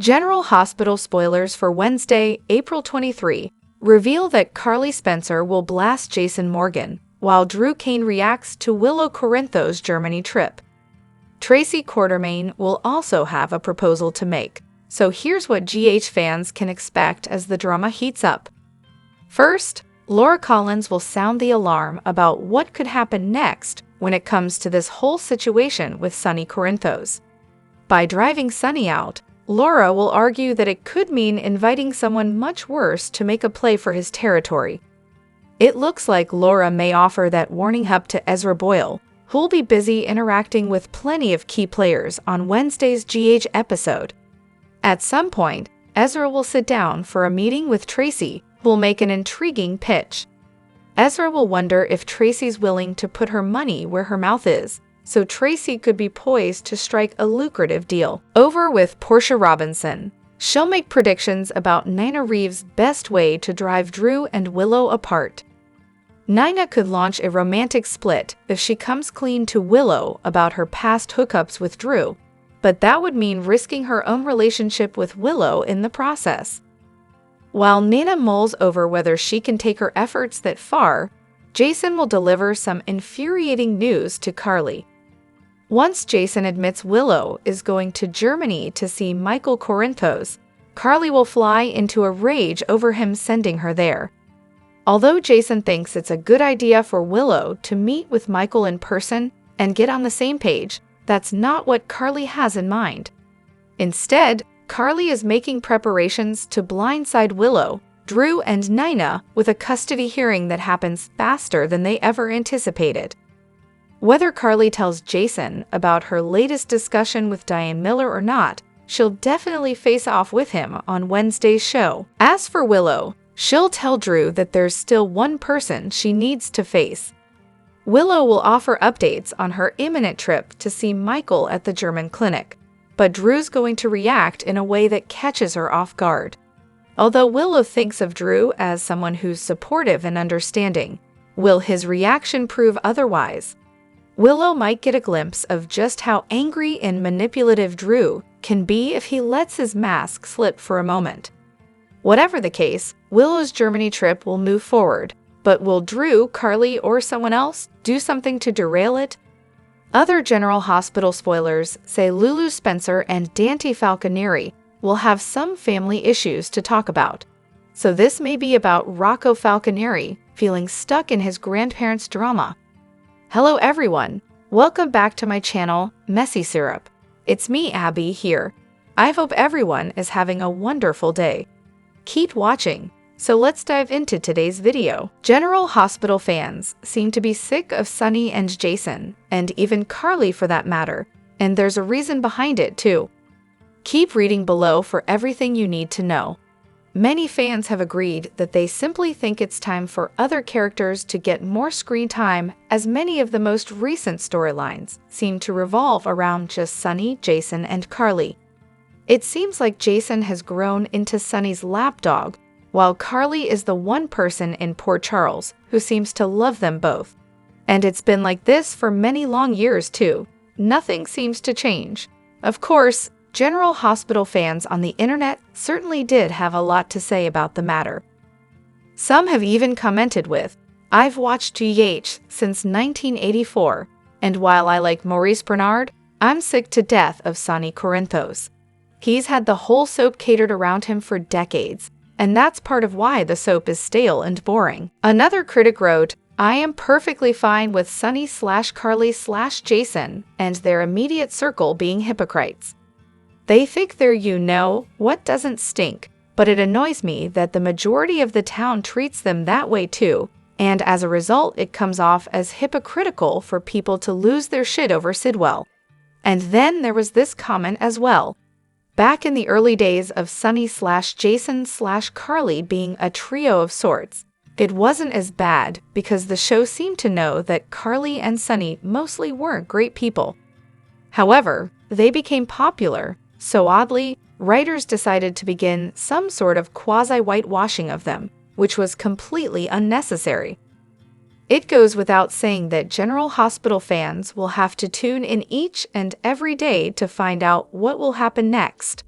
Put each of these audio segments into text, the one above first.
General Hospital spoilers for Wednesday, April 23, reveal that Carly Spencer will blast Jason Morgan, while Drew Kane reacts to Willow Corinthos' Germany trip. Tracy Quartermaine will also have a proposal to make, so here's what GH fans can expect as the drama heats up. First, Laura Collins will sound the alarm about what could happen next when it comes to this whole situation with Sonny Corinthos. By driving Sonny out, Laura will argue that it could mean inviting someone much worse to make a play for his territory. It looks like Laura may offer that warning up to Ezra Boyle, who'll be busy interacting with plenty of key players on Wednesday's GH episode. At some point, Ezra will sit down for a meeting with Tracy, who'll make an intriguing pitch. Ezra will wonder if Tracy's willing to put her money where her mouth is, so Tracy could be poised to strike a lucrative deal. Over with Portia Robinson. She'll make predictions about Nina Reeves' best way to drive Drew and Willow apart. Nina could launch a romantic split if she comes clean to Willow about her past hookups with Drew, but that would mean risking her own relationship with Willow in the process. While Nina mulls over whether she can take her efforts that far, Jason will deliver some infuriating news to Carly. Once Jason admits Willow is going to Germany to see Michael Corinthos, Carly will fly into a rage over him sending her there. Although Jason thinks it's a good idea for Willow to meet with Michael in person and get on the same page, that's not what Carly has in mind. Instead, Carly is making preparations to blindside Willow, Drew, and Nina with a custody hearing that happens faster than they ever anticipated. Whether Carly tells Jason about her latest discussion with Diane Miller or not, she'll definitely face off with him on Wednesday's show. As for Willow, she'll tell Drew that there's still one person she needs to face. Willow will offer updates on her imminent trip to see Michael at the German clinic, but Drew's going to react in a way that catches her off guard. Although Willow thinks of Drew as someone who's supportive and understanding, will his reaction prove otherwise? Willow might get a glimpse of just how angry and manipulative Drew can be if he lets his mask slip for a moment. Whatever the case, Willow's Germany trip will move forward, but will Drew, Carly, or someone else do something to derail it? Other General Hospital spoilers say Lulu Spencer and Dante Falconieri will have some family issues to talk about. So this may be about Rocco Falconieri feeling stuck in his grandparents' drama. Hello everyone, welcome back to my channel, Messy Syrup. It's me, Abby, here. I hope everyone is having a wonderful day. Keep watching. So let's dive into today's video. General Hospital fans seem to be sick of Sonny and Jason, and even Carly for that matter, and there's a reason behind it too. Keep reading below for everything you need to know. Many fans have agreed that they simply think it's time for other characters to get more screen time, as many of the most recent storylines seem to revolve around just Sonny, Jason, and Carly. It seems like Jason has grown into Sonny's lapdog, while Carly is the one person in Port Charles who seems to love them both. And it's been like this for many long years too. Nothing seems to change. Of course, General Hospital fans on the internet certainly did have a lot to say about the matter. Some have even commented with, "I've watched GH since 1984, and while I like Maurice Bernard, I'm sick to death of Sonny Corinthos. He's had the whole soap catered around him for decades, and that's part of why the soap is stale and boring." Another critic wrote, "I am perfectly fine with Sonny/Carly/Jason and their immediate circle being hypocrites. They think they're what doesn't stink, but it annoys me that the majority of the town treats them that way too, and as a result it comes off as hypocritical for people to lose their shit over Sidwell." And then there was this comment as well. Back in the early days of Sonny/Jason/Carly being a trio of sorts, it wasn't as bad because the show seemed to know that Carly and Sonny mostly weren't great people. However, they became popular, so oddly, writers decided to begin some sort of quasi-whitewashing of them, which was completely unnecessary. It goes without saying that General Hospital fans will have to tune in each and every day to find out what will happen next.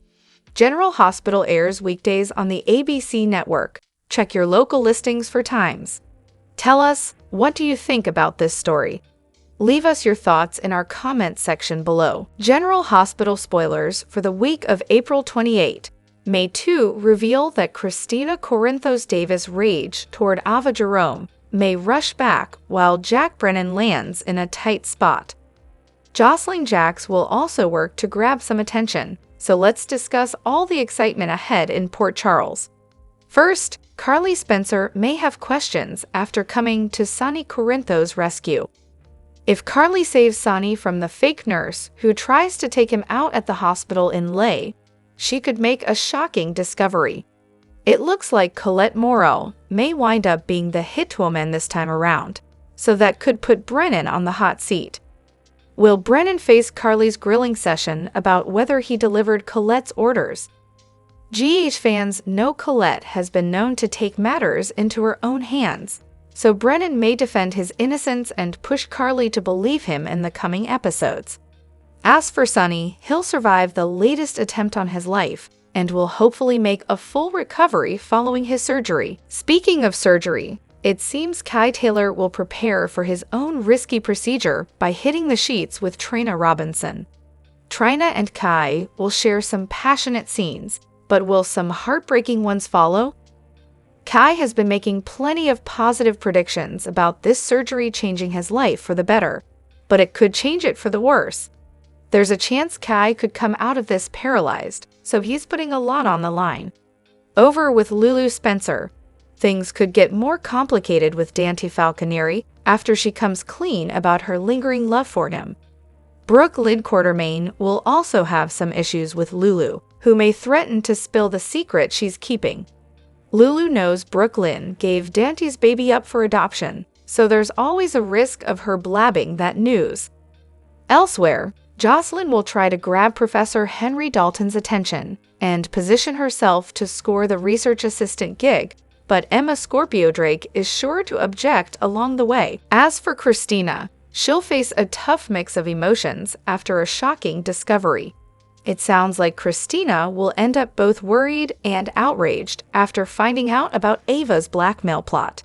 General Hospital airs weekdays on the ABC network. Check your local listings for times. Tell us, what do you think about this story? Leave us your thoughts in our comments section below. General Hospital spoilers for the week of April 28. May 2 reveal that Christina Corinthos Davis' rage toward Ava Jerome may rush back while Jack Brennan lands in a tight spot. Josslyn Jax will also work to grab some attention, so let's discuss all the excitement ahead in Port Charles. First, Carly Spencer may have questions after coming to Sonny Corinthos' rescue. If Carly saves Sonny from the fake nurse who tries to take him out at the hospital in Lay, she could make a shocking discovery. It looks like Colette Morrow may wind up being the hitwoman this time around, so that could put Brennan on the hot seat. Will Brennan face Carly's grilling session about whether he delivered Colette's orders? GH fans know Colette has been known to take matters into her own hands, so Brennan may defend his innocence and push Carly to believe him in the coming episodes. As for Sonny, he'll survive the latest attempt on his life and will hopefully make a full recovery following his surgery. Speaking of surgery, it seems Kai Taylor will prepare for his own risky procedure by hitting the sheets with Trina Robinson. Trina and Kai will share some passionate scenes, but will some heartbreaking ones follow? Kai has been making plenty of positive predictions about this surgery changing his life for the better, but it could change it for the worse. There's a chance Kai could come out of this paralyzed, so he's putting a lot on the line. Over with Lulu Spencer. Things could get more complicated with Dante Falconieri after she comes clean about her lingering love for him. Brooke Lynn Quartermain will also have some issues with Lulu, who may threaten to spill the secret she's keeping. Lulu knows Brooke Lynn gave Dante's baby up for adoption, so there's always a risk of her blabbing that news. Elsewhere, Josslyn will try to grab Professor Henry Dalton's attention and position herself to score the research assistant gig, but Emma Scorpio Drake is sure to object along the way. As for Christina, she'll face a tough mix of emotions after a shocking discovery. It sounds like Christina will end up both worried and outraged after finding out about Ava's blackmail plot.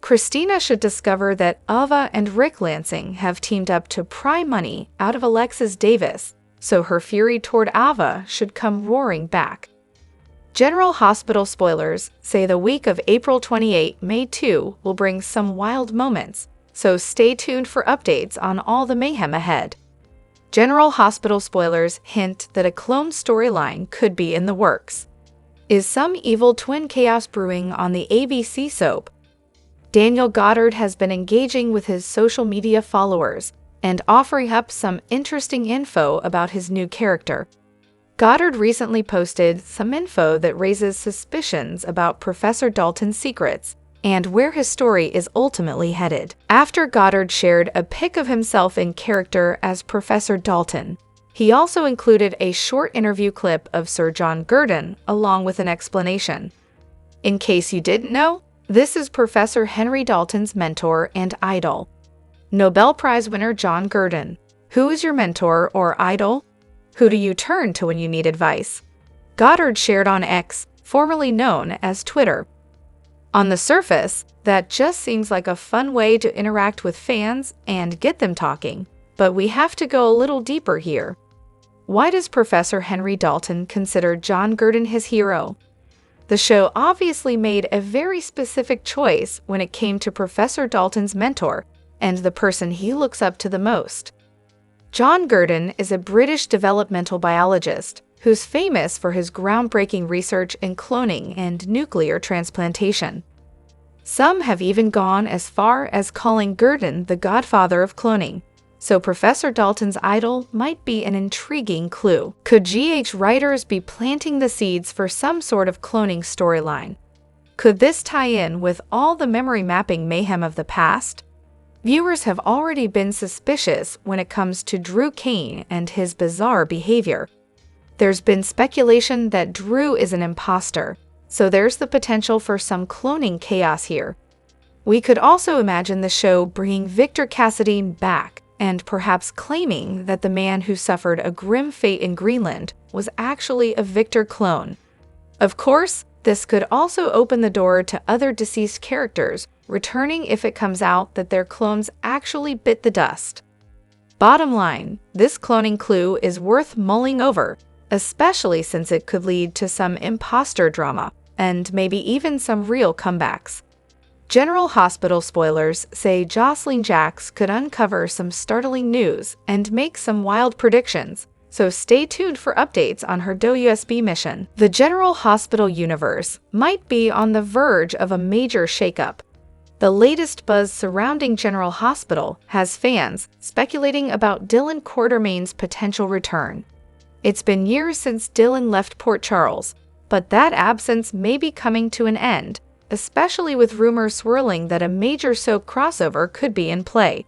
Christina should discover that Ava and Rick Lansing have teamed up to pry money out of Alexis Davis, so her fury toward Ava should come roaring back. General Hospital spoilers say the week of April 28, May 2 will bring some wild moments, so stay tuned for updates on all the mayhem ahead. General Hospital spoilers hint that a clone storyline could be in the works. Is some evil twin chaos brewing on the ABC soap? Daniel Goddard has been engaging with his social media followers and offering up some interesting info about his new character. Goddard recently posted some info that raises suspicions about Professor Dalton's secrets and where his story is ultimately headed. After Goddard shared a pic of himself in character as Professor Dalton, he also included a short interview clip of Sir John Gurdon along with an explanation. In case you didn't know, this is Professor Henry Dalton's mentor and idol, Nobel Prize winner John Gurdon. Who is your mentor or idol? Who do you turn to when you need advice? Goddard shared on X, formerly known as Twitter. On the surface, that just seems like a fun way to interact with fans and get them talking, but we have to go a little deeper here. Why does Professor Henry Dalton consider John Gurdon his hero? The show obviously made a very specific choice when it came to Professor Dalton's mentor and the person he looks up to the most. John Gurdon is a British developmental biologist who's famous for his groundbreaking research in cloning and nuclear transplantation. Some have even gone as far as calling Gurdon the godfather of cloning, so Professor Dalton's idol might be an intriguing clue. Could GH writers be planting the seeds for some sort of cloning storyline? Could this tie in with all the memory mapping mayhem of the past? Viewers have already been suspicious when it comes to Drew Kane and his bizarre behavior. There's been speculation that Drew is an imposter, so there's the potential for some cloning chaos here. We could also imagine the show bringing Victor Cassadine back and perhaps claiming that the man who suffered a grim fate in Greenland was actually a Victor clone. Of course, this could also open the door to other deceased characters returning if it comes out that their clones actually bit the dust. Bottom line, this cloning clue is worth mulling over, especially since it could lead to some imposter drama and maybe even some real comebacks. General Hospital spoilers say Josslyn Jax could uncover some startling news and make some wild predictions, so stay tuned for updates on her WSB mission. The General Hospital universe might be on the verge of a major shakeup. The latest buzz surrounding General Hospital has fans speculating about Dylan Quartermain's potential return. It's been years since Dylan left Port Charles, but that absence may be coming to an end, especially with rumors swirling that a major soap crossover could be in play.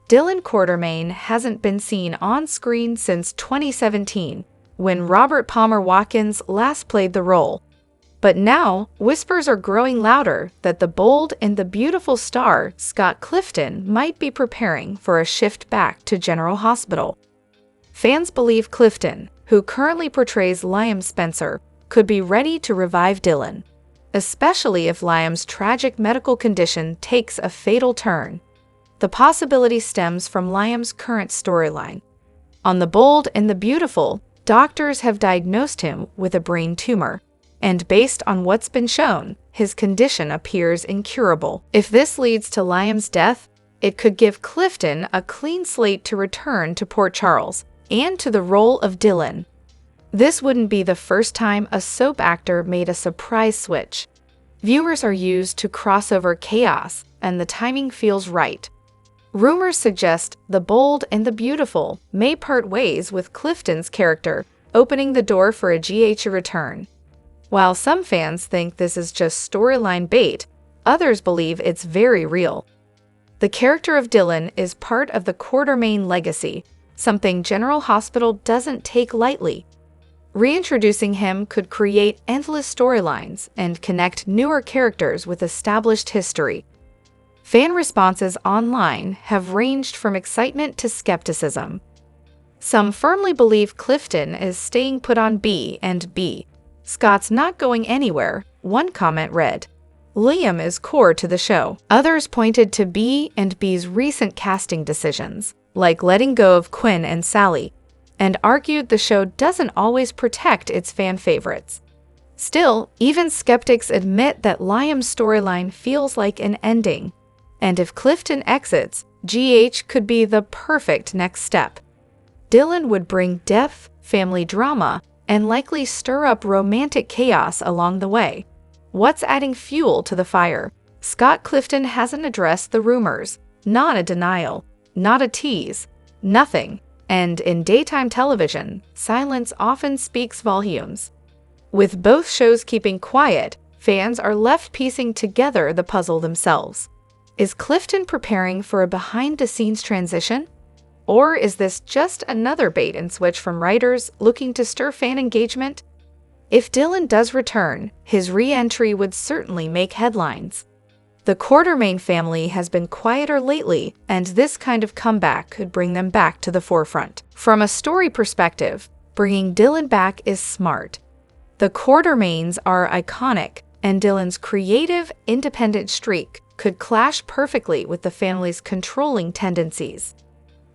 Dylan Quartermain hasn't been seen on screen since 2017, when Robert Palmer Watkins last played the role. But now, whispers are growing louder that the bold and the beautiful star Scott Clifton might be preparing for a shift back to General Hospital. Fans believe Clifton, who currently portrays Liam Spencer, could be ready to revive Dylan, especially if Liam's tragic medical condition takes a fatal turn. The possibility stems from Liam's current storyline. On The Bold and the Beautiful, doctors have diagnosed him with a brain tumor, and based on what's been shown, his condition appears incurable. If this leads to Liam's death, it could give Clifton a clean slate to return to Port Charles and to the role of Dylan. This wouldn't be the first time a soap actor made a surprise switch. Viewers are used to crossover chaos, and the timing feels right. Rumors suggest The Bold and the Beautiful may part ways with Clifton's character, opening the door for a GH return. While some fans think this is just storyline bait, others believe it's very real. The character of Dylan is part of the Quartermain legacy, something General Hospital doesn't take lightly. Reintroducing him could create endless storylines and connect newer characters with established history. Fan responses online have ranged from excitement to skepticism. Some firmly believe Clifton is staying put on B and B. Scott's not going anywhere, one comment read. Liam is core to the show. Others pointed to B and B's recent casting decisions, like letting go of Quinn and Sally, and argued the show doesn't always protect its fan favorites. Still, even skeptics admit that Liam's storyline feels like an ending, and if Clifton exits, GH could be the perfect next step. Dylan would bring depth, family drama, and likely stir up romantic chaos along the way. What's adding fuel to the fire? Scott Clifton hasn't addressed the rumors, not a denial, not a tease, nothing. And in daytime television, silence often speaks volumes. With both shows keeping quiet, fans are left piecing together the puzzle themselves. Is Clifton preparing for a behind-the-scenes transition? Or is this just another bait and switch from writers looking to stir fan engagement? If Dylan does return, his re-entry would certainly make headlines. The Quartermain family has been quieter lately, and this kind of comeback could bring them back to the forefront. From a story perspective, bringing Dylan back is smart. The Quartermains are iconic, and Dylan's creative, independent streak could clash perfectly with the family's controlling tendencies.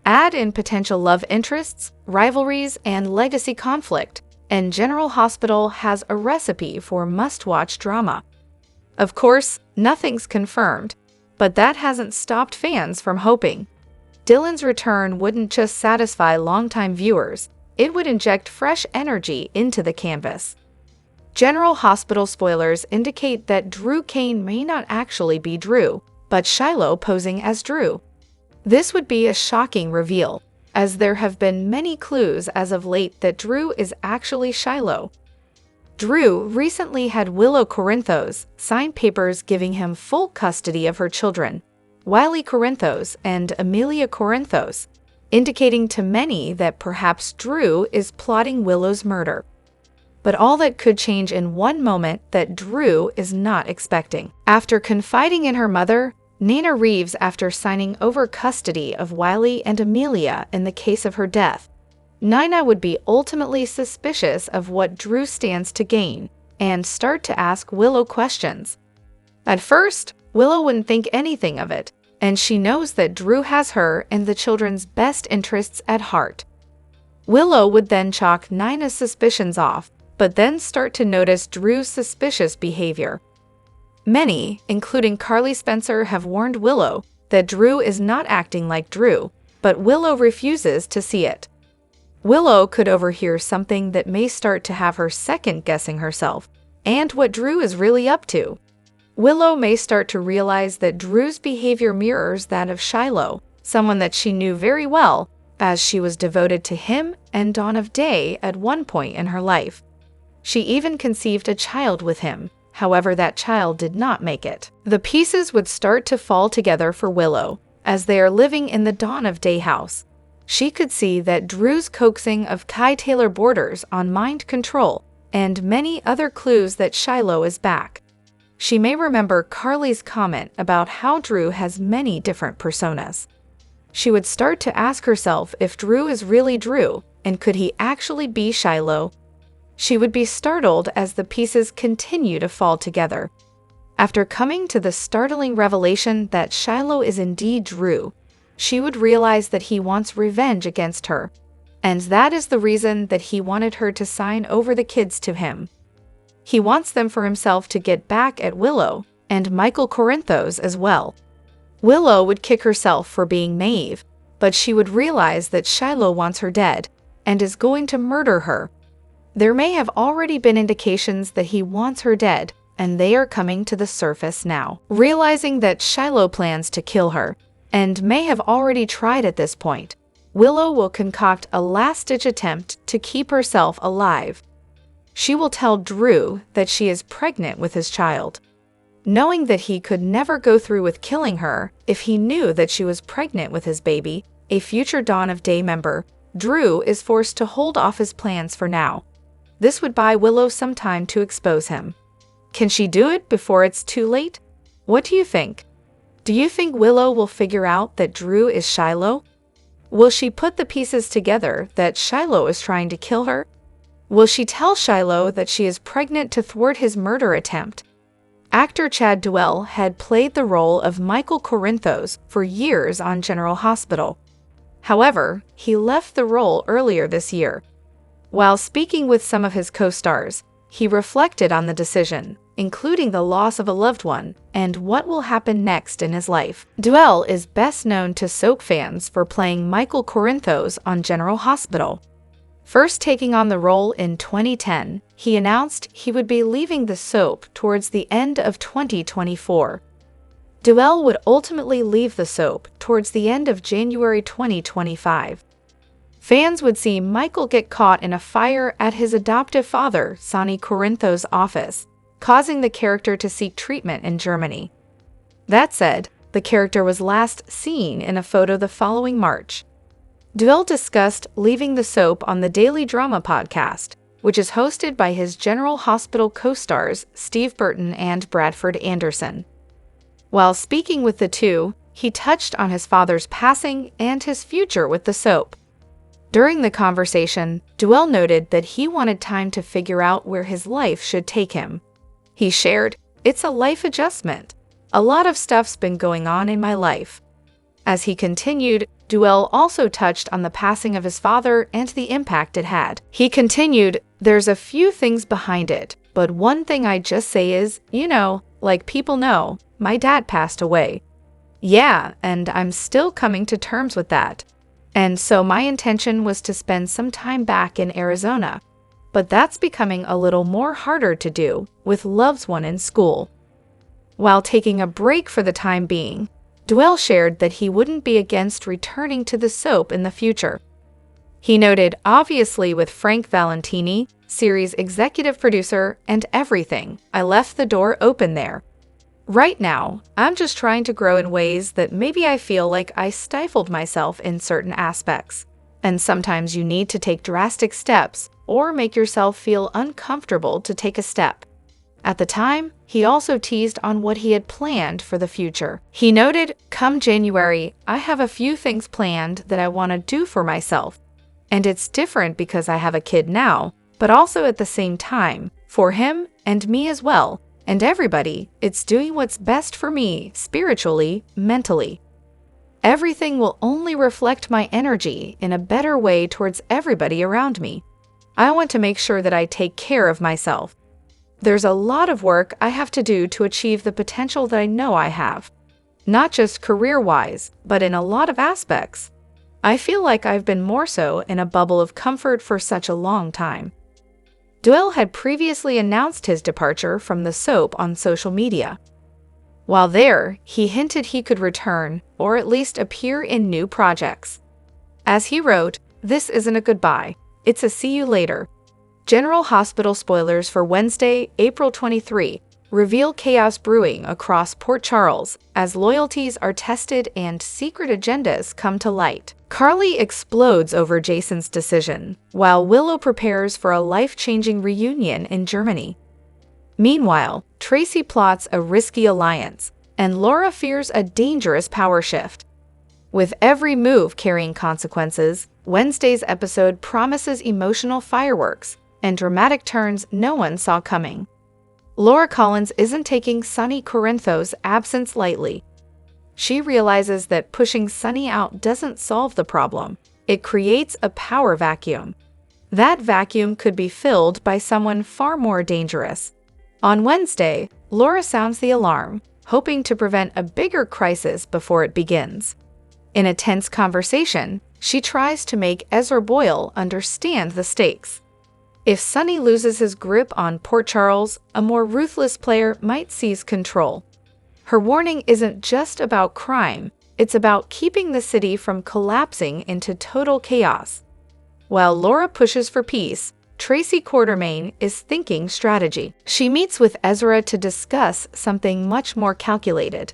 Add in potential love interests, rivalries, and legacy conflict, and General Hospital has a recipe for must-watch drama. Of course, nothing's confirmed, but that hasn't stopped fans from hoping. Dylan's return wouldn't just satisfy longtime viewers, it would inject fresh energy into the canvas. General Hospital spoilers indicate that Drew Kane may not actually be Drew, but Shiloh posing as Drew. This would be a shocking reveal, as there have been many clues as of late that Drew is actually Shiloh. Drew recently had Willow Corinthos sign papers giving him full custody of her children, Wiley Corinthos and Amelia Corinthos, indicating to many that perhaps Drew is plotting Willow's murder. But all that could change in one moment that Drew is not expecting. After confiding in her mother, Nina Reeves after signing over custody of Wiley and Amelia in the case of her death. Nina would be ultimately suspicious of what Drew stands to gain and start to ask Willow questions. At first, Willow wouldn't think anything of it, and she knows that Drew has her and the children's best interests at heart. Willow would then chalk Nina's suspicions off, but then start to notice Drew's suspicious behavior. Many, including Carly Spencer, have warned Willow that Drew is not acting like Drew, but Willow refuses to see it. Willow could overhear something that may start to have her second-guessing herself and what Drew is really up to. Willow may start to realize that Drew's behavior mirrors that of Shiloh, someone that she knew very well, as she was devoted to him and dawn of day at one point in her life. She even conceived a child with him, however that child did not make it. The pieces would start to fall together for Willow, as they are living in the dawn of day house. She could see that Drew's coaxing of Kai Taylor borders on mind control and many other clues that Shiloh is back. She may remember Carly's comment about how Drew has many different personas. She would start to ask herself if Drew is really Drew, and could he actually be Shiloh? She would be startled as the pieces continue to fall together. After coming to the startling revelation that Shiloh is indeed Drew, she would realize that he wants revenge against her, and that is the reason that he wanted her to sign over the kids to him. He wants them for himself to get back at Willow and Michael Corinthos as well. Willow would kick herself for being naive, but she would realize that Shiloh wants her dead and is going to murder her. There may have already been indications that he wants her dead, and they are coming to the surface now. Realizing that Shiloh plans to kill her, and may have already tried at this point, Willow will concoct a last-ditch attempt to keep herself alive. She will tell Drew that she is pregnant with his child. Knowing that he could never go through with killing her if he knew that she was pregnant with his baby, a future Dawn of Day member, Drew is forced to hold off his plans for now. This would buy Willow some time to expose him. Can she do it before it's too late? What do you think? Do you think Willow will figure out that Drew is Shiloh? Will she put the pieces together that Shiloh is trying to kill her? Will she tell Shiloh that she is pregnant to thwart his murder attempt? Actor Chad Duell had played the role of Michael Corinthos for years on General Hospital. However, he left the role earlier this year. While speaking with some of his co-stars, he reflected on the decision, including the loss of a loved one and what will happen next in his life. Duell is best known to soap fans for playing Michael Corinthos on General Hospital. First taking on the role in 2010, he announced he would be leaving the soap towards the end of 2024. Duell would ultimately leave the soap towards the end of January 2025. Fans would see Michael get caught in a fire at his adoptive father, Sonny Corinthos' office, causing the character to seek treatment in Germany. That said, the character was last seen in a photo the following March. Duell discussed leaving the soap on the Daily Drama podcast, which is hosted by his General Hospital co-stars Steve Burton and Bradford Anderson. While speaking with the two, he touched on his father's passing and his future with the soap. During the conversation, Duell noted that he wanted time to figure out where his life should take him. He shared, "It's a life adjustment. A lot of stuff's been going on in my life." As he continued, Duell also touched on the passing of his father and the impact it had. He continued, "There's a few things behind it, but one thing I just say is, like people know, my dad passed away. Yeah, and I'm still coming to terms with that. And so my intention was to spend some time back in Arizona, but that's becoming a little more harder to do with loved one in school." While taking a break for the time being, Duell shared that he wouldn't be against returning to the soap in the future. He noted, "Obviously with Frank Valentini, series executive producer and everything, I left the door open there. Right now, I'm just trying to grow in ways that maybe I feel like I stifled myself in certain aspects. And sometimes you need to take drastic steps or make yourself feel uncomfortable to take a step. At the time, he also teased on what he had planned for the future. He noted, "Come January, I have a few things planned that I want to do for myself. And it's different because I have a kid now, but also at the same time, for him and me as well, and everybody, it's doing what's best for me, spiritually, mentally. Everything will only reflect my energy in a better way towards everybody around me. I want to make sure that I take care of myself. There's a lot of work I have to do to achieve the potential that I know I have. Not just career-wise, but in a lot of aspects. I feel like I've been more so in a bubble of comfort for such a long time." Doyle had previously announced his departure from the soap on social media. While there, he hinted he could return, or at least appear in new projects. As he wrote, "This isn't a goodbye, it's a see you later." General Hospital spoilers for Wednesday, April 23, reveal chaos brewing across Port Charles as loyalties are tested and secret agendas come to light. Carly explodes over Jason's decision, while Willow prepares for a life-changing reunion in Germany. Meanwhile, Tracy plots a risky alliance, and Laura fears a dangerous power shift. With every move carrying consequences, Wednesday's episode promises emotional fireworks and dramatic turns no one saw coming. Laura Collins isn't taking Sonny Corinthos' absence lightly. She realizes that pushing Sonny out doesn't solve the problem. It creates a power vacuum. That vacuum could be filled by someone far more dangerous. On Wednesday, Laura sounds the alarm, hoping to prevent a bigger crisis before it begins. In a tense conversation, she tries to make Ezra Boyle understand the stakes. If Sonny loses his grip on Port Charles, a more ruthless player might seize control. Her warning isn't just about crime, it's about keeping the city from collapsing into total chaos. While Laura pushes for peace, Tracy Quartermaine is thinking strategy. She meets with Ezra to discuss something much more calculated.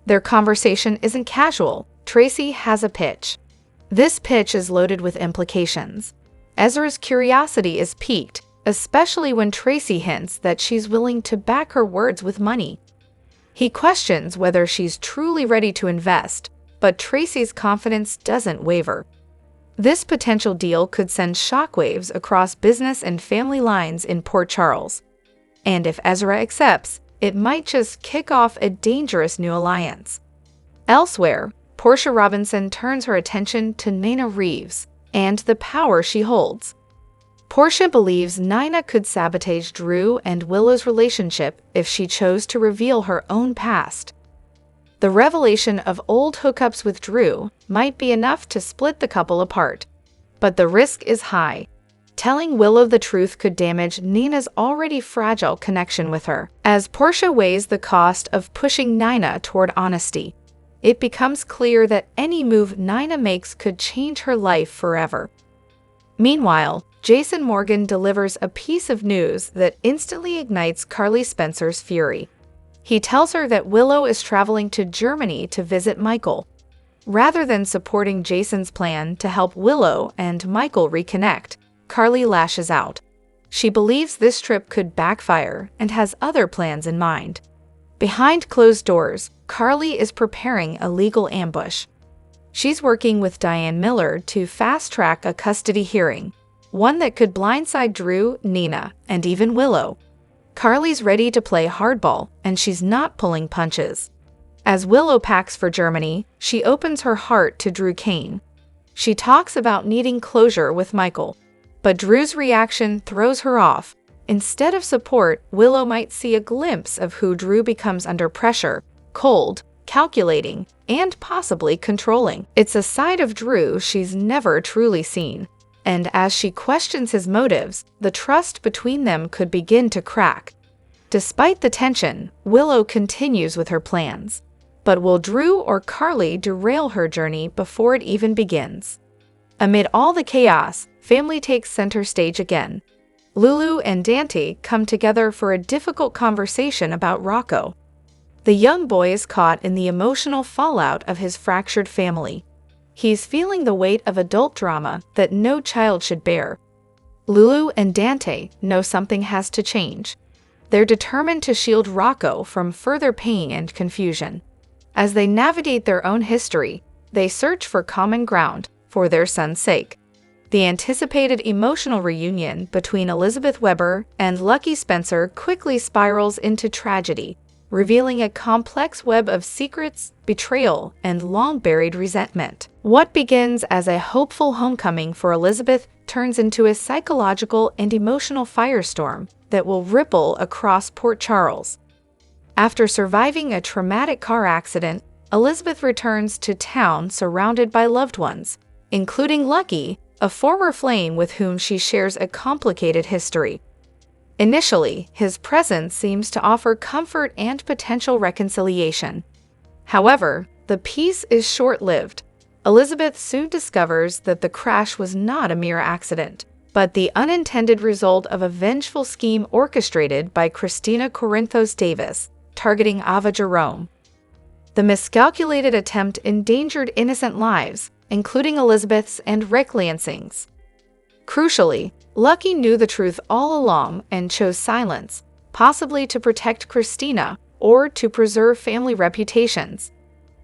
Their conversation isn't casual. Tracy has a pitch. This pitch is loaded with implications. Ezra's curiosity is piqued, especially when Tracy hints that she's willing to back her words with money. He questions whether she's truly ready to invest, but Tracy's confidence doesn't waver. This potential deal could send shockwaves across business and family lines in Port Charles. And if Ezra accepts, it might just kick off a dangerous new alliance. Elsewhere, Portia Robinson turns her attention to Nina Reeves and the power she holds. Portia believes Nina could sabotage Drew and Willow's relationship if she chose to reveal her own past. The revelation of old hookups with Drew might be enough to split the couple apart, but the risk is high. Telling Willow the truth could damage Nina's already fragile connection with her. As Portia weighs the cost of pushing Nina toward honesty, it becomes clear that any move Nina makes could change her life forever. Meanwhile, Jason Morgan delivers a piece of news that instantly ignites Carly Spencer's fury. He tells her that Willow is traveling to Germany to visit Michael. Rather than supporting Jason's plan to help Willow and Michael reconnect, Carly lashes out. She believes this trip could backfire and has other plans in mind. Behind closed doors, Carly is preparing a legal ambush. She's working with Diane Miller to fast-track a custody hearing, one that could blindside Drew, Nina, and even Willow. Carly's ready to play hardball, and she's not pulling punches. As Willow packs for Germany, she opens her heart to Drew Kane. She talks about needing closure with Michael, but Drew's reaction throws her off. Instead of support, Willow might see a glimpse of who Drew becomes under pressure: cold, calculating, and possibly controlling. It's a side of Drew she's never truly seen. And as she questions his motives, the trust between them could begin to crack. Despite the tension, Willow continues with her plans. But will Drew or Carly derail her journey before it even begins? Amid all the chaos, family takes center stage again. Lulu and Dante come together for a difficult conversation about Rocco. The young boy is caught in the emotional fallout of his fractured family. He's feeling the weight of adult drama that no child should bear. Lulu and Dante know something has to change. They're determined to shield Rocco from further pain and confusion. As they navigate their own history, they search for common ground for their son's sake. The anticipated emotional reunion between Elizabeth Weber and Lucky Spencer quickly spirals into tragedy, revealing a complex web of secrets, betrayal, and long-buried resentment. What begins as a hopeful homecoming for Elizabeth turns into a psychological and emotional firestorm that will ripple across Port Charles. After surviving a traumatic car accident, Elizabeth returns to town surrounded by loved ones, including Lucky, a former flame with whom she shares a complicated history. Initially, his presence seems to offer comfort and potential reconciliation. However, the peace is short-lived. Elizabeth soon discovers that the crash was not a mere accident, but the unintended result of a vengeful scheme orchestrated by Christina Corinthos Davis, targeting Ava Jerome. The miscalculated attempt endangered innocent lives, including Elizabeth's and Rick Lansing's. Crucially, Lucky knew the truth all along and chose silence, possibly to protect Christina or to preserve family reputations.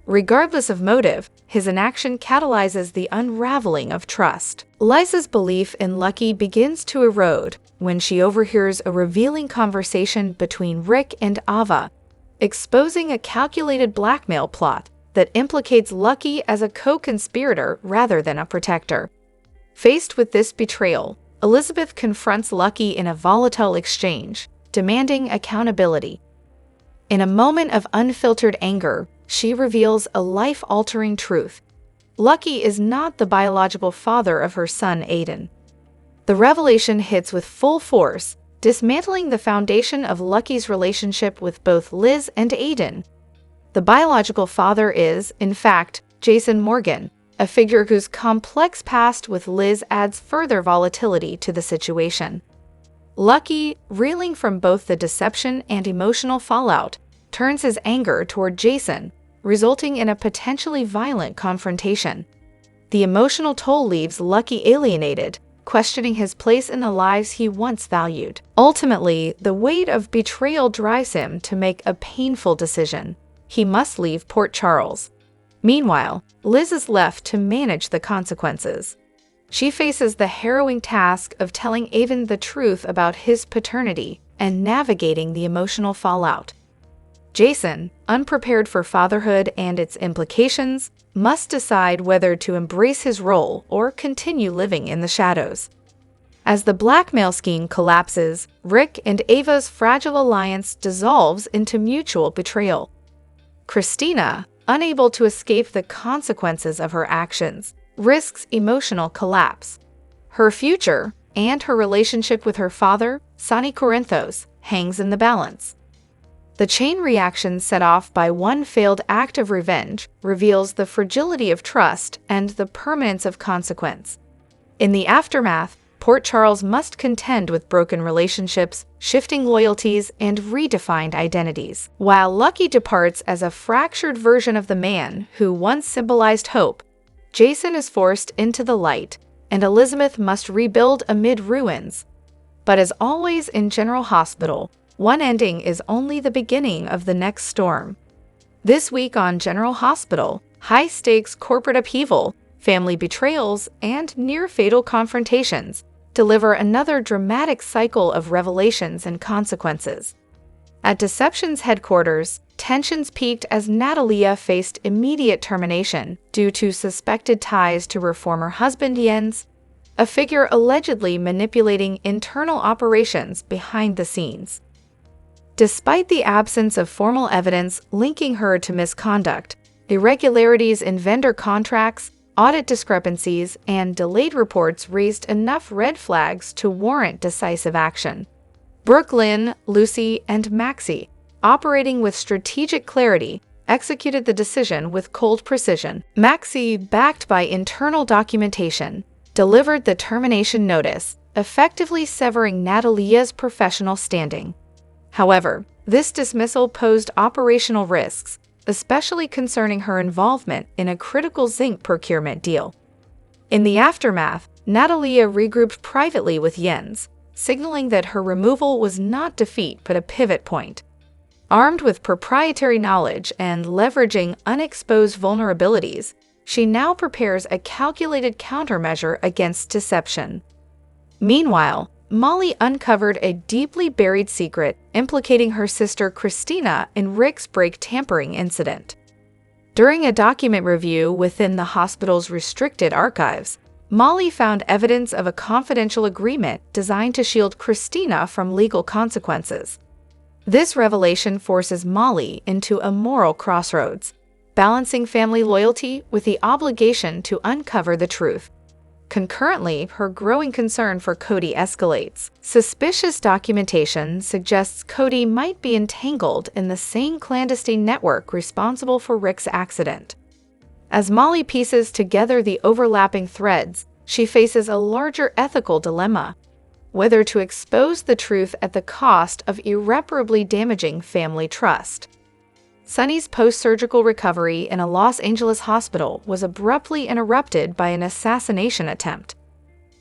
Regardless of motive, his inaction catalyzes the unraveling of trust. Liza's belief in Lucky begins to erode when she overhears a revealing conversation between Rick and Ava, exposing a calculated blackmail plot that implicates Lucky as a co-conspirator rather than a protector. Faced with this betrayal, Elizabeth confronts Lucky in a volatile exchange, demanding accountability. In a moment of unfiltered anger, she reveals a life-altering truth. Lucky is not the biological father of her son, Aiden. The revelation hits with full force, dismantling the foundation of Lucky's relationship with both Liz and Aiden. The biological father is, in fact, Jason Morgan, a figure whose complex past with Liz adds further volatility to the situation. Lucky, reeling from both the deception and emotional fallout, turns his anger toward Jason, resulting in a potentially violent confrontation. The emotional toll leaves Lucky alienated, questioning his place in the lives he once valued. Ultimately, the weight of betrayal drives him to make a painful decision. He must leave Port Charles. Meanwhile, Liz is left to manage the consequences. She faces the harrowing task of telling Aiden the truth about his paternity and navigating the emotional fallout. Jason, unprepared for fatherhood and its implications, must decide whether to embrace his role or continue living in the shadows. As the blackmail scheme collapses, Rick and Ava's fragile alliance dissolves into mutual betrayal. Christina, unable to escape the consequences of her actions, risks emotional collapse. Her future, and her relationship with her father, Sonny Corinthos, hangs in the balance. The chain reaction set off by one failed act of revenge reveals the fragility of trust and the permanence of consequence. In the aftermath, Port Charles must contend with broken relationships, shifting loyalties, and redefined identities. While Lucky departs as a fractured version of the man who once symbolized hope, Jason is forced into the light, and Elizabeth must rebuild amid ruins. But as always in General Hospital, one ending is only the beginning of the next storm. This week on General Hospital, high-stakes corporate upheaval, family betrayals, and near-fatal confrontations deliver another dramatic cycle of revelations and consequences. At Deception's headquarters, tensions peaked as Natalia faced immediate termination due to suspected ties to her former husband Jens, a figure allegedly manipulating internal operations behind the scenes. Despite the absence of formal evidence linking her to misconduct, irregularities in vendor contracts, audit discrepancies, and delayed reports raised enough red flags to warrant decisive action. Brooklyn, Lucy, and Maxie, operating with strategic clarity, executed the decision with cold precision. Maxie, backed by internal documentation, delivered the termination notice, effectively severing Natalia's professional standing. However, this dismissal posed operational risks, especially concerning her involvement in a critical zinc procurement deal. In the aftermath, Natalia regrouped privately with Jens, signaling that her removal was not defeat but a pivot point. Armed with proprietary knowledge and leveraging unexposed vulnerabilities, she now prepares a calculated countermeasure against deception. Meanwhile, Molly uncovered a deeply buried secret implicating her sister Christina in Rick's brake tampering incident. During a document review within the hospital's restricted archives, Molly found evidence of a confidential agreement designed to shield Christina from legal consequences. This revelation forces Molly into a moral crossroads, balancing family loyalty with the obligation to uncover the truth. Concurrently, her growing concern for Cody escalates. Suspicious documentation suggests Cody might be entangled in the same clandestine network responsible for Rick's accident. As Molly pieces together the overlapping threads, she faces a larger ethical dilemma: whether to expose the truth at the cost of irreparably damaging family trust. Sunny's post-surgical recovery in a Los Angeles hospital was abruptly interrupted by an assassination attempt.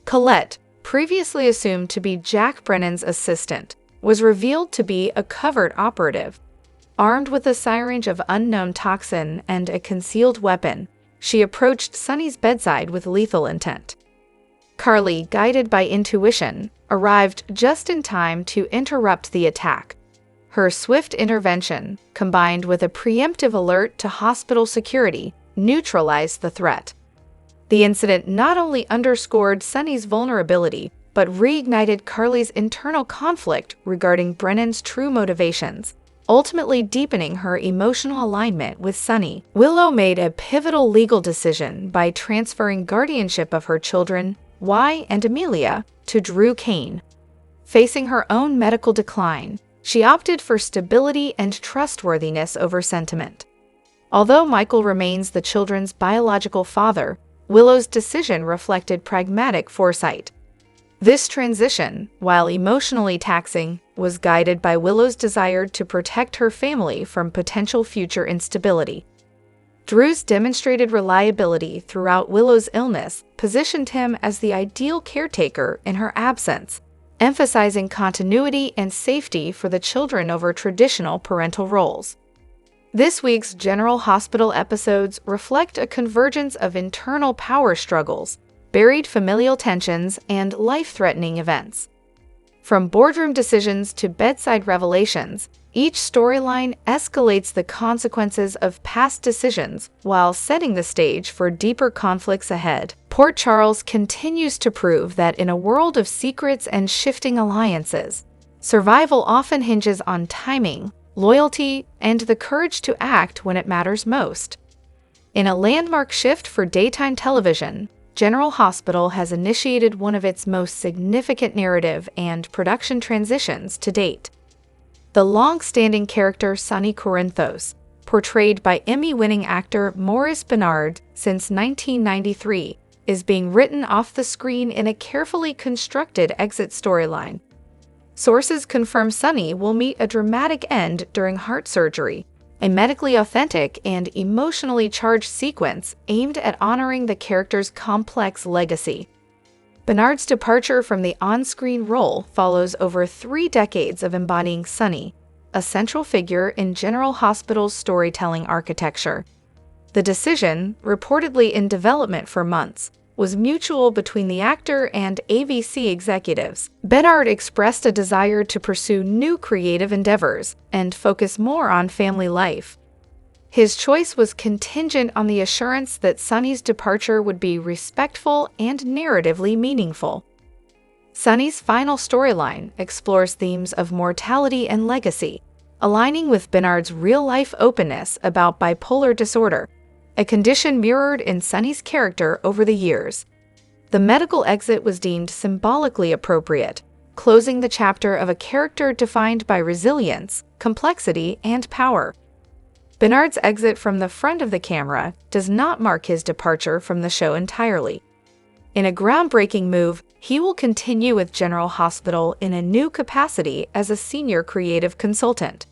Colette, previously assumed to be Jack Brennan's assistant, was revealed to be a covert operative. Armed with a syringe of unknown toxin and a concealed weapon, she approached Sunny's bedside with lethal intent. Carly, guided by intuition, arrived just in time to interrupt the attack. Her swift intervention, combined with a preemptive alert to hospital security, neutralized the threat. The incident not only underscored Sunny's vulnerability, but reignited Carly's internal conflict regarding Brennan's true motivations, ultimately deepening her emotional alignment with Sunny. Willow made a pivotal legal decision by transferring guardianship of her children, Y and Amelia, to Drew Kane. Facing her own medical decline, she opted for stability and trustworthiness over sentiment. Although Michael remains the children's biological father, Willow's decision reflected pragmatic foresight. This transition, while emotionally taxing, was guided by Willow's desire to protect her family from potential future instability. Drew's demonstrated reliability throughout Willow's illness positioned him as the ideal caretaker in her absence, emphasizing continuity and safety for the children over traditional parental roles. This week's General Hospital episodes reflect a convergence of internal power struggles, buried familial tensions, and life-threatening events. From boardroom decisions to bedside revelations, each storyline escalates the consequences of past decisions while setting the stage for deeper conflicts ahead. Port Charles continues to prove that in a world of secrets and shifting alliances, survival often hinges on timing, loyalty, and the courage to act when it matters most. In a landmark shift for daytime television, General Hospital has initiated one of its most significant narrative and production transitions to date. The long-standing character Sonny Corinthos, portrayed by Emmy-winning actor Maurice Benard since 1993, is being written off the screen in a carefully constructed exit storyline. Sources confirm Sonny will meet a dramatic end during heart surgery, a medically authentic and emotionally charged sequence aimed at honoring the character's complex legacy. Benard's departure from the on-screen role follows over 3 decades of embodying Sonny, a central figure in General Hospital's storytelling architecture. The decision, reportedly in development for months, was mutual between the actor and AVC executives. Benard expressed a desire to pursue new creative endeavors and focus more on family life. His choice was contingent on the assurance that Sonny's departure would be respectful and narratively meaningful. Sonny's final storyline explores themes of mortality and legacy, aligning with Benard's real-life openness about bipolar disorder, a condition mirrored in Sonny's character over the years. The medical exit was deemed symbolically appropriate, closing the chapter of a character defined by resilience, complexity, and power. Benard's exit from the front of the camera does not mark his departure from the show entirely. In a groundbreaking move, he will continue with General Hospital in a new capacity as a senior creative consultant.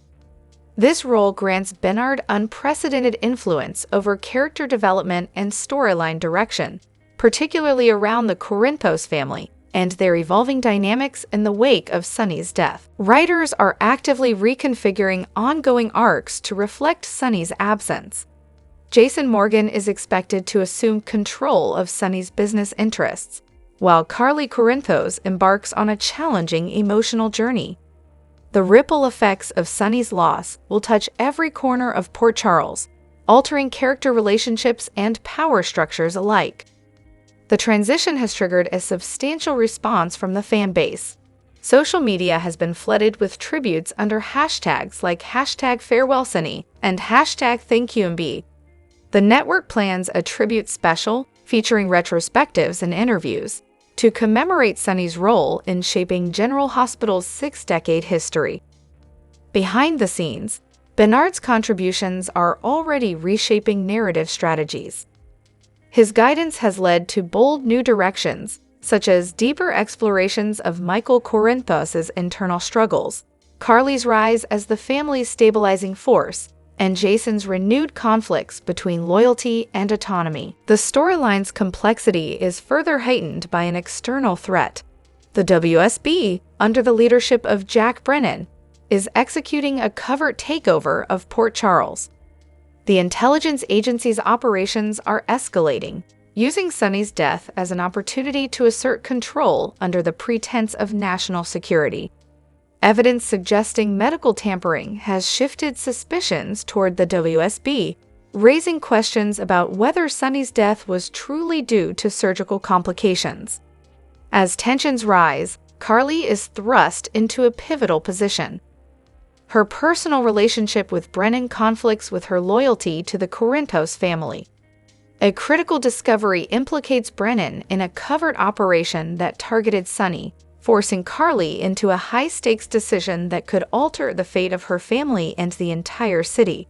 This role grants Benard unprecedented influence over character development and storyline direction, particularly around the Corinthos family, and their evolving dynamics in the wake of Sunny's death. Writers are actively reconfiguring ongoing arcs to reflect Sunny's absence. Jason Morgan is expected to assume control of Sunny's business interests, while Carly Corinthos embarks on a challenging emotional journey. The ripple effects of Sunny's loss will touch every corner of Port Charles, altering character relationships and power structures alike. The transition has triggered a substantial response from the fan base. Social media has been flooded with tributes under hashtags like #FarewellSunny and #ThankYouMB. The network plans a tribute special featuring retrospectives and interviews to commemorate Sunny's role in shaping General Hospital's 6-decade history. Behind the scenes, Bernard's contributions are already reshaping narrative strategies. His guidance has led to bold new directions, such as deeper explorations of Michael Corinthos' internal struggles, Carly's rise as the family's stabilizing force, and Jason's renewed conflicts between loyalty and autonomy. The storyline's complexity is further heightened by an external threat. The WSB, under the leadership of Jack Brennan, is executing a covert takeover of Port Charles. The intelligence agency's operations are escalating, using Sunny's death as an opportunity to assert control under the pretense of national security. Evidence suggesting medical tampering has shifted suspicions toward the WSB, raising questions about whether Sunny's death was truly due to surgical complications. As tensions rise, Carly is thrust into a pivotal position. Her personal relationship with Brennan conflicts with her loyalty to the Corinthos family. A critical discovery implicates Brennan in a covert operation that targeted Sunny, forcing Carly into a high-stakes decision that could alter the fate of her family and the entire city.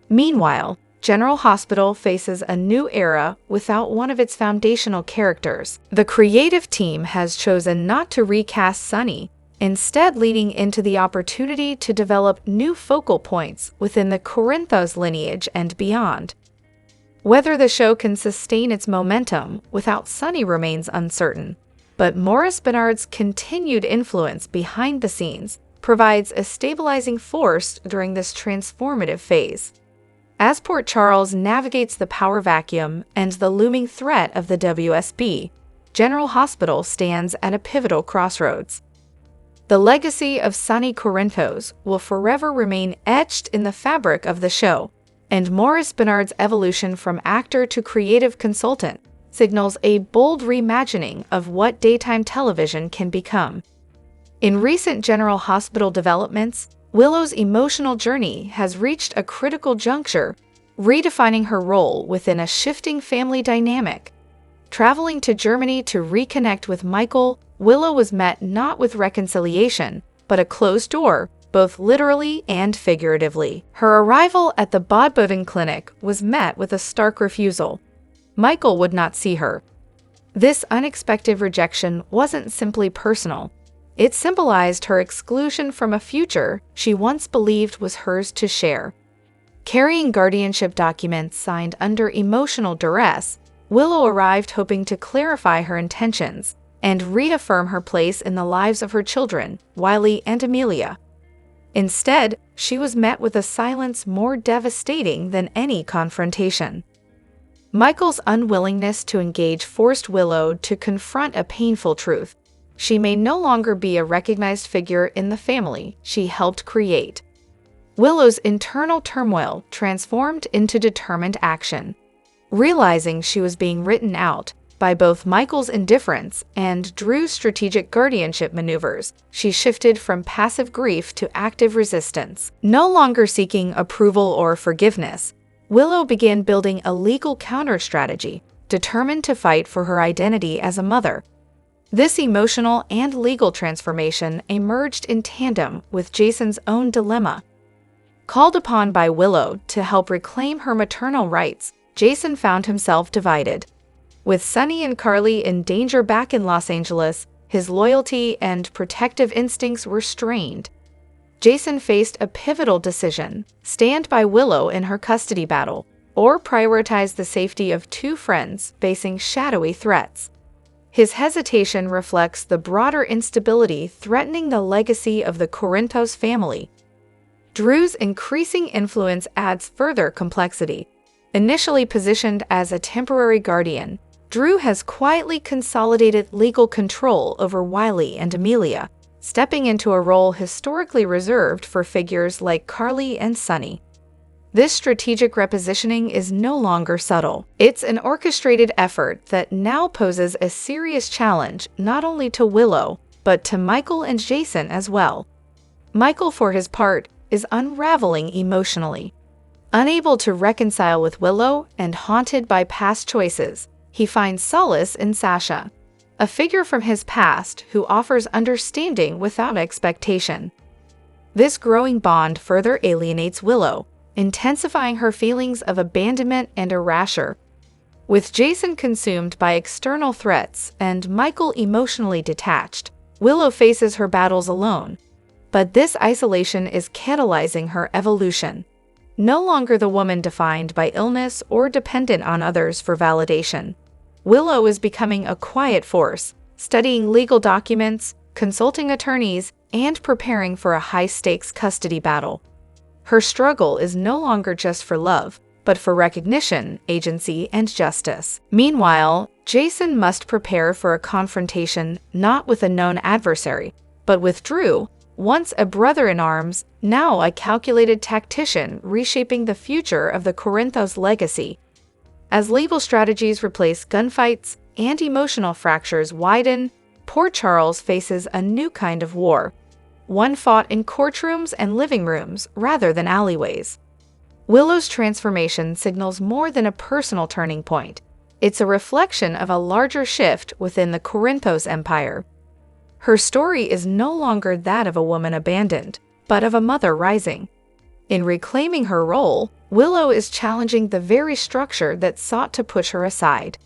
Meanwhile, General Hospital faces a new era without one of its foundational characters. The creative team has chosen not to recast Sunny, instead leading into the opportunity to develop new focal points within the Corinthos lineage and beyond. Whether the show can sustain its momentum without Sunny remains uncertain, but Maurice Benard's continued influence behind the scenes provides a stabilizing force during this transformative phase. As Port Charles navigates the power vacuum and the looming threat of the WSB, General Hospital stands at a pivotal crossroads. The legacy of Sunny Corinthos will forever remain etched in the fabric of the show, and Maurice Benard's evolution from actor to creative consultant signals a bold reimagining of what daytime television can become. In recent General Hospital developments, Willow's emotional journey has reached a critical juncture, redefining her role within a shifting family dynamic. Traveling to Germany to reconnect with Michael, Willow was met not with reconciliation, but a closed door, both literally and figuratively. Her arrival at the Bodboden Clinic was met with a stark refusal. Michael would not see her. This unexpected rejection wasn't simply personal. It symbolized her exclusion from a future she once believed was hers to share. Carrying guardianship documents signed under emotional duress, Willow arrived hoping to clarify her intentions and reaffirm her place in the lives of her children, Wiley and Amelia. Instead, she was met with a silence more devastating than any confrontation. Michael's unwillingness to engage forced Willow to confront a painful truth. She may no longer be a recognized figure in the family she helped create. Willow's internal turmoil transformed into determined action. Realizing she was being written out by both Michael's indifference and Drew's strategic guardianship maneuvers, she shifted from passive grief to active resistance. No longer seeking approval or forgiveness, Willow began building a legal counter-strategy, determined to fight for her identity as a mother. This emotional and legal transformation emerged in tandem with Jason's own dilemma. Called upon by Willow to help reclaim her maternal rights, Jason found himself divided. With Sunny and Carly in danger back in Los Angeles, his loyalty and protective instincts were strained. Jason faced a pivotal decision: stand by Willow in her custody battle, or prioritize the safety of two friends facing shadowy threats. His hesitation reflects the broader instability threatening the legacy of the Corinthos family. Drew's increasing influence adds further complexity. Initially positioned as a temporary guardian, Drew has quietly consolidated legal control over Wiley and Amelia, stepping into a role historically reserved for figures like Carly and Sonny. This strategic repositioning is no longer subtle. It's an orchestrated effort that now poses a serious challenge not only to Willow, but to Michael and Jason as well. Michael, for his part, is unraveling emotionally. Unable to reconcile with Willow and haunted by past choices, he finds solace in Sasha, a figure from his past who offers understanding without expectation. This growing bond further alienates Willow, intensifying her feelings of abandonment and erasure. With Jason consumed by external threats and Michael emotionally detached, Willow faces her battles alone. But this isolation is catalyzing her evolution. No longer the woman defined by illness or dependent on others for validation, Willow is becoming a quiet force, studying legal documents, consulting attorneys, and preparing for a high-stakes custody battle. Her struggle is no longer just for love, but for recognition, agency, and justice. Meanwhile, Jason must prepare for a confrontation not with a known adversary, but with Drew, once a brother-in-arms, now a calculated tactician reshaping the future of the Corinthos legacy. As legal strategies replace gunfights and emotional fractures widen, Port Charles faces a new kind of war, one fought in courtrooms and living rooms rather than alleyways. Willow's transformation signals more than a personal turning point. It's a reflection of a larger shift within the Corinthos Empire. Her story is no longer that of a woman abandoned, but of a mother rising. In reclaiming her role, Willow is challenging the very structure that sought to push her aside.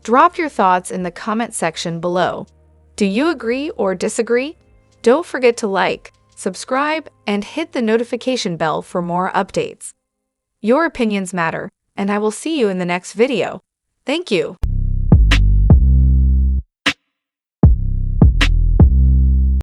Drop your thoughts in the comment section below. Do you agree or disagree? Don't forget to like, subscribe, and hit the notification bell for more updates. Your opinions matter, and I will see you in the next video. Thank you.